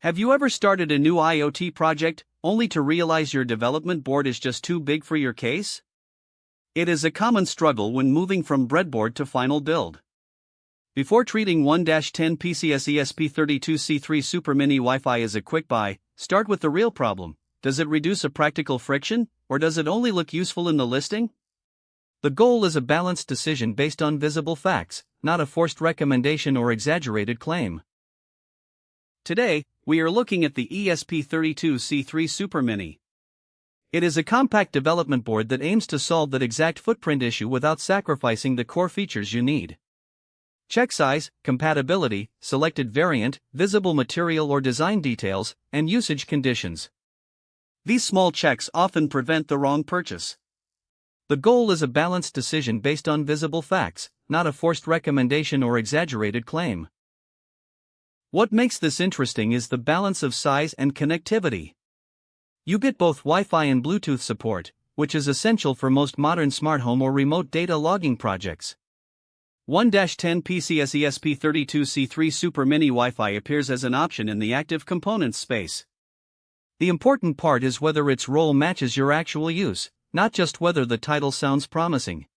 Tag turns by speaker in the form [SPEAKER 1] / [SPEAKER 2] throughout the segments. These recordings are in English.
[SPEAKER 1] Have you ever started a new IoT project, only to realize your development board is just too big for your case? It is a common struggle when moving from breadboard to final build. Before treating 1-10 PCS ESP32-C3 SuperMini Wi-Fi as a quick buy, start with the real problem. Does it reduce a practical friction, or does it only look useful in the listing? The goal is a balanced decision based on visible facts, not a forced recommendation or exaggerated claim. Today, we are looking at the ESP32-C3 SuperMini. It is a compact development board that aims to solve that exact footprint issue without sacrificing the core features you need. Check size, compatibility, selected variant, visible material or design details, and usage conditions. These small checks often prevent the wrong purchase. The goal is a balanced decision based on visible facts, not a forced recommendation or exaggerated claim. What makes this interesting is the balance of size and connectivity. You get both Wi-Fi and Bluetooth support, which is essential for most modern smart home or remote data logging projects. 1-10 PCS ESP32-C3 SuperMini Wi-Fi appears as an option in the active components space. The important part is whether its role matches your actual use, not just whether the title sounds promising.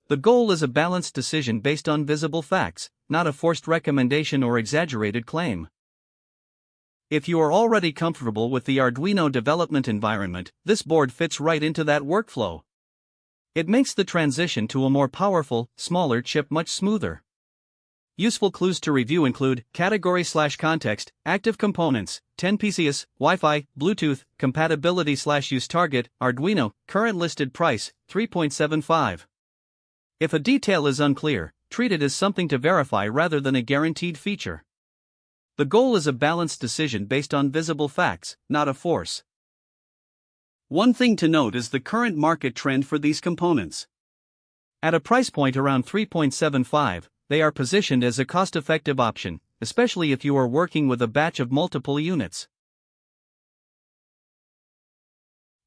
[SPEAKER 1] The goal is a balanced decision based on visible facts, not a forced recommendation or exaggerated claim. If you are already comfortable with the Arduino development environment, this board fits right into that workflow. It makes the transition to a more powerful, smaller chip much smoother. Useful clues to review include category/context, active components, 10 PCS, Wi-Fi, Bluetooth, compatibility/use target, Arduino, current listed price, 3.75. If a detail is unclear, treat it as something to verify rather than a guaranteed feature. The goal is a balanced decision based on visible facts, not a force. One thing to note is the current market trend for these components. At a price point around 3.75, they are positioned as a cost-effective option, especially if you are working with a batch of multiple units.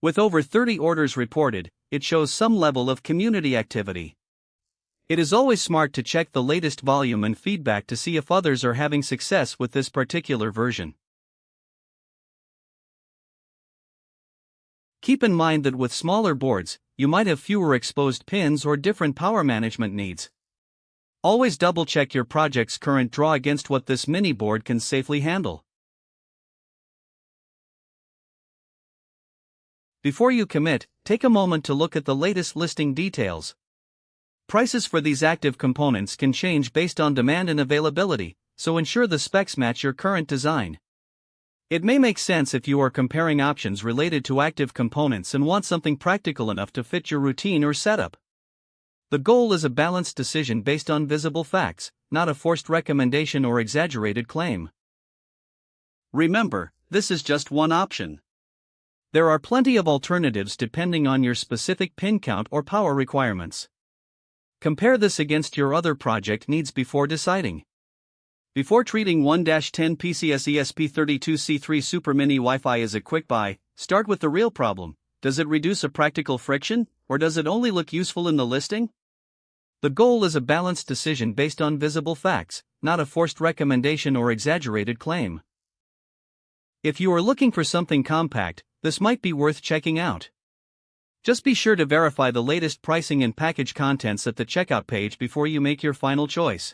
[SPEAKER 1] With over 30 orders reported, it shows some level of community activity. It is always smart to check the latest volume and feedback to see if others are having success with this particular version. Keep in mind that with smaller boards, you might have fewer exposed pins or different power management needs. Always double-check your project's current draw against what this mini board can safely handle. Before you commit, take a moment to look at the latest listing details. Prices for these active components can change based on demand and availability, so ensure the specs match your current design. It may make sense if you are comparing options related to active components and want something practical enough to fit your routine or setup. The goal is a balanced decision based on visible facts, not a forced recommendation or exaggerated claim. Remember, this is just one option. There are plenty of alternatives depending on your specific pin count or power requirements. Compare this against your other project needs before deciding. Before treating 1-10 PCS ESP32-C3 SuperMini Wi-Fi as a quick buy, start with the real problem. Does it reduce a practical friction, or does it only look useful in the listing? The goal is a balanced decision based on visible facts, not a forced recommendation or exaggerated claim. If you are looking for something compact, this might be worth checking out. Just be sure to verify the latest pricing and package contents at the checkout page before you make your final choice.